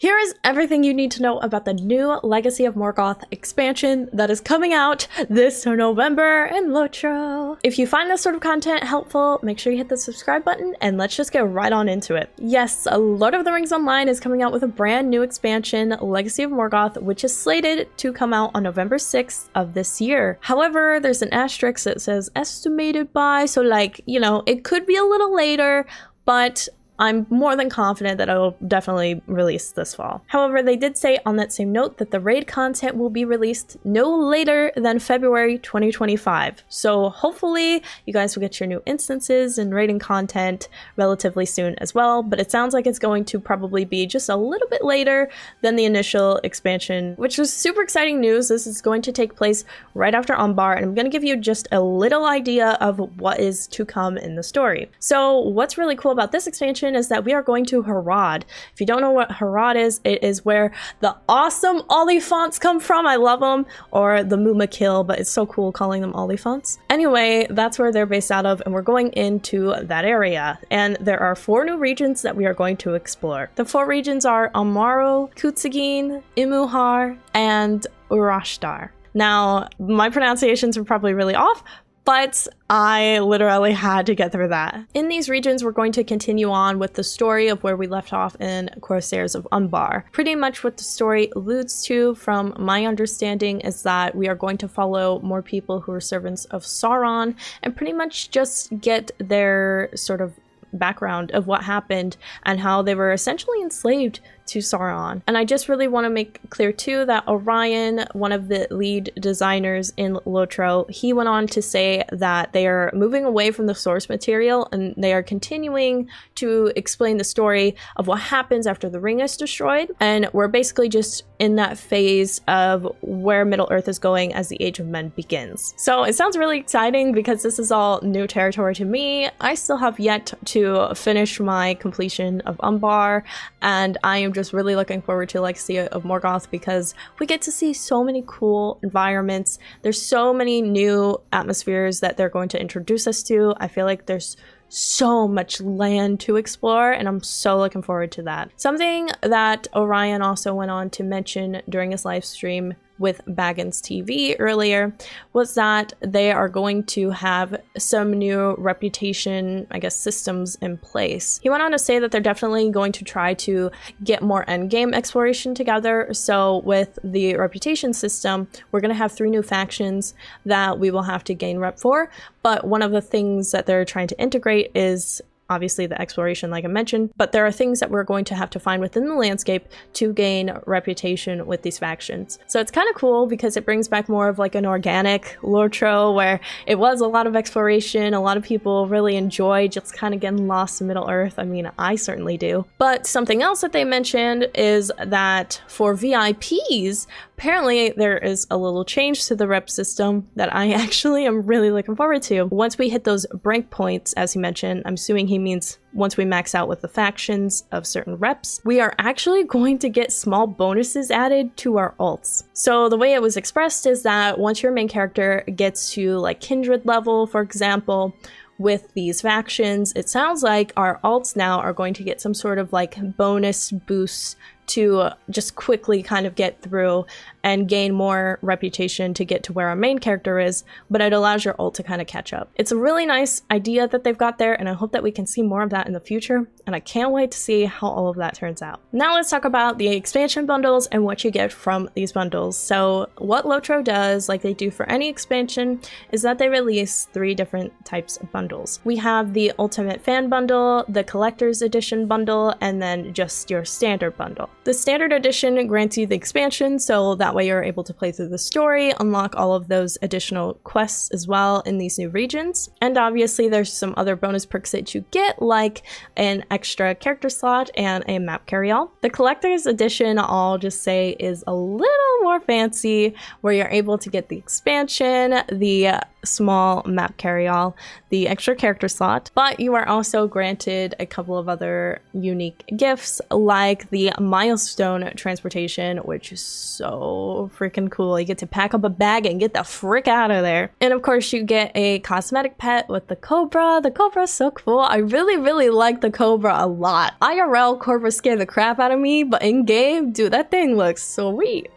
Here is everything you need to know about the new Legacy of Morgoth expansion that is coming out this November in LOTRO. If you find this sort of content helpful, make sure you hit the subscribe button and let's just get right on into it. Yes, Lord of the Rings Online is coming out with a brand new expansion, Legacy of Morgoth, which is slated to come out on November 6th of this year. However, there's an asterisk that says estimated by, so like, you know, it could be a little later, but I'm more than confident that it'll definitely release this fall. However, they did say on that same note that the raid content will be released no later than February 2025. So hopefully you guys will get your new instances and raiding content relatively soon as well, but it sounds like it's going to probably be just a little bit later than the initial expansion, which was super exciting news. This is going to take place right after Umbar, and I'm going to give you just a little idea of what is to come in the story. So what's really cool about this expansion is that we are going to Harad. If you don't know what Harad is, it is where the awesome Oliphants come from. I love them. Or the Mumakil, but it's so cool calling them Oliphants. Anyway, that's where they're based out of, and we're going into that area. And there are 4 new regions that we are going to explore. The 4 regions are Amaro, Kutsagin, Imuhar, and Urashtar. Now, my pronunciations are probably really off, but I literally had to get through that. In these regions, we're going to continue on with the story of where we left off in Corsairs of Umbar. Pretty much what the story alludes to, from my understanding, is that we are going to follow more people who are servants of Sauron and pretty much just get their sort of background of what happened and how they were essentially enslaved to Sauron. And I just really want to make clear too that Orion, one of the lead designers in LOTRO, he went on to say that they are moving away from the source material and they are continuing to explain the story of what happens after the ring is destroyed. And we're basically just in that phase of where Middle-earth is going as the Age of Men begins. So it sounds really exciting because this is all new territory to me. I still have yet to finish my completion of Umbar, and I am just really looking forward to Legacy of Morgoth because we get to see so many cool environments. There's so many new atmospheres that they're going to introduce us to. I feel like there's so much land to explore, and I'm so looking forward to that. Something that Orion also went on to mention during his live stream with Baggins TV earlier was that they are going to have some new reputation, I guess, systems in place. He went on to say that they're definitely going to try to get more endgame exploration together. So with the reputation system, we're going to have 3 new factions that we will have to gain rep for. But one of the things that they're trying to integrate is obviously the exploration, like I mentioned, but there are things that we're going to have to find within the landscape to gain reputation with these factions. So it's kind of cool because it brings back more of like an organic LOTRO where it was a lot of exploration. A lot of people really enjoy just kind of getting lost in Middle-earth. I mean, I certainly do. But something else that they mentioned is that for VIPs, apparently there is a little change to the rep system that I actually am really looking forward to. Once we hit those rank points, as he mentioned, I'm assuming he means once we max out with the factions of certain reps, we are actually going to get small bonuses added to our alts. So the way it was expressed is that once your main character gets to like kindred level, for example, with these factions, it sounds like our alts now are going to get some sort of like bonus boosts to just quickly kind of get through and gain more reputation to get to where our main character is, but it allows your ult to kind of catch up. It's a really nice idea that they've got there, and I hope that we can see more of that in the future, and I can't wait to see how all of that turns out. Now let's talk about the expansion bundles and what you get from these bundles. So what LOTRO does, like they do for any expansion, is that they release 3 different types of bundles. We have the Ultimate Fan Bundle, the Collector's Edition Bundle, and then just your Standard Bundle. The Standard Edition grants you the expansion, so that way you're able to play through the story, unlock all of those additional quests as well in these new regions. And obviously there's some other bonus perks that you get, like an extra character slot and a map carry-all. The Collector's Edition, I'll just say, is a little more fancy, where you're able to get the expansion, the small map carry-all, the extra character slot, but you are also granted a couple of other unique gifts like the milestone transportation, which is so so freaking cool. You get to pack up a bag and get the frick out of there. And of course you get a cosmetic pet with the cobra. The cobra's so cool. I really like the cobra a lot. IRL cobra scared the crap out of me, but in game, dude, that thing looks sweet.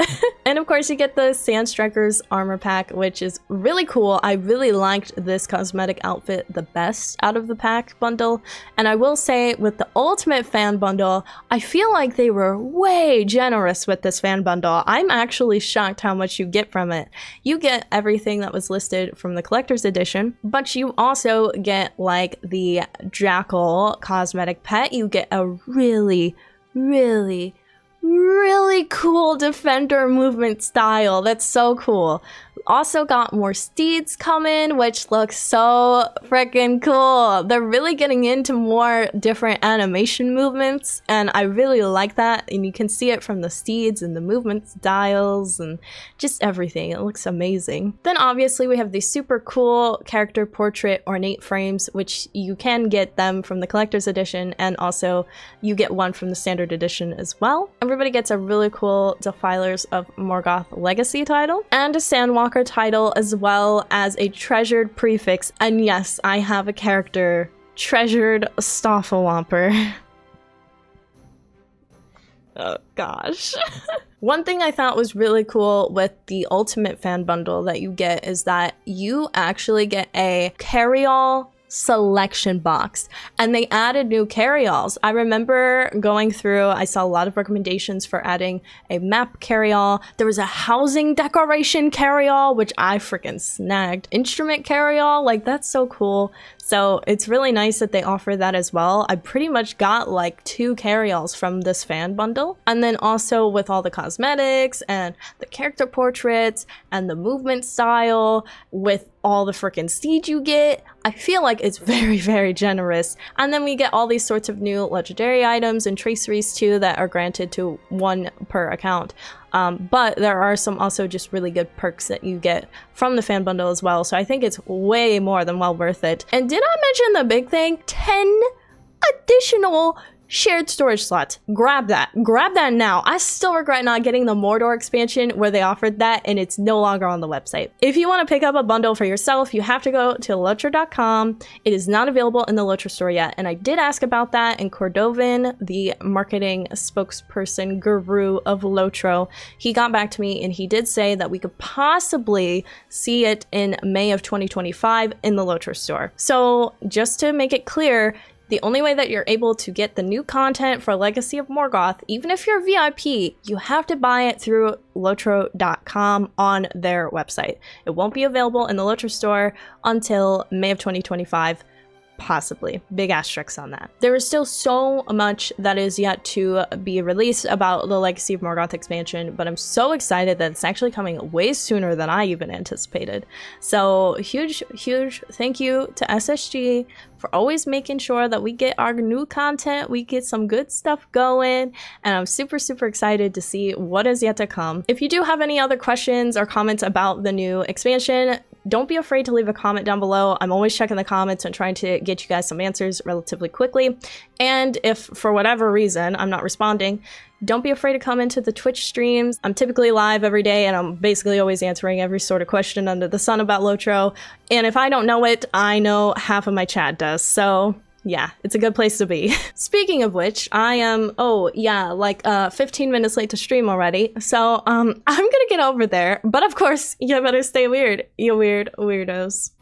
And of course you get the Sand Strikers armor pack, which is really cool. I really liked this cosmetic outfit the best out of the pack bundle. And I will say with the Ultimate Fan Bundle, I feel like they were way generous with this fan bundle. I'm actually shocked how much you get from it. You get everything that was listed from the collector's edition, but you also get like the Jackal cosmetic pet. You get a really cool defender movement style. That's so cool. Also got more steeds coming, which looks so freaking cool. They're really getting into more different animation movements, and I really like that. And you can see it from the steeds and the movement styles and just everything. It looks amazing. Then obviously we have these super cool character portrait ornate frames, which you can get them from the collector's edition, and also you get one from the standard edition as well. Everybody gets a really cool Defilers of Morgoth Legacy title and a Sandwalker title, as well as a treasured prefix. And yes, I have a character, Treasured Stoffalwomper. Oh gosh. One thing I thought was really cool with the Ultimate Fan Bundle that you get is that you actually get a carry-all selection box, and they added new carry-alls. I remember going through, I saw a lot of recommendations for adding a map carry-all. There was a housing decoration carry-all, which I freaking snagged. Instrument carry-all, like that's so cool. So it's really nice that they offer that as well. I pretty much got like 2 carry-alls from this fan bundle. And then also with all the cosmetics and the character portraits and the movement style with all the freaking steeds you get, I feel like it's very generous. And then we get all these sorts of new legendary items and traceries too that are granted to 1 per account. But there are some also just really good perks that you get from the fan bundle as well. So I think it's way more than well worth it. And did I mention the big thing? 10 additional shared storage slots. Grab that now. I still regret not getting the Mordor expansion where they offered that, and it's no longer on the website. If you want to pick up a bundle for yourself, you have to go to LOTRO.com. It is not available in the LOTRO store yet, and I did ask about that, and Cordovan, the marketing spokesperson guru of LOTRO, he got back to me and he did say that we could possibly see it in May of 2025 in the LOTRO store. So just to make it clear, the only way that you're able to get the new content for Legacy of Morgoth, even if you're VIP, you have to buy it through LOTRO.com on their website. It won't be available in the LOTRO store until May of 2025. Possibly. Big asterisks on that. There is still so much that is yet to be released about the Legacy of Morgoth expansion, but I'm so excited that it's actually coming way sooner than I even anticipated. So huge thank you to SSG for always making sure that we get our new content, we get some good stuff going, and I'm super excited to see what is yet to come. If you do have any other questions or comments about the new expansion, don't be afraid to leave a comment down below. I'm always checking the comments and trying to get you guys some answers relatively quickly. And if for whatever reason I'm not responding, don't be afraid to come into the Twitch streams. I'm typically live every day, and I'm basically always answering every sort of question under the sun about LOTRO. And if I don't know it, I know half of my chat does. So yeah, it's a good place to be. Speaking of which, I am, 15 minutes late to stream already. So I'm gonna get over there. But of course, you better stay weird, you weird weirdos.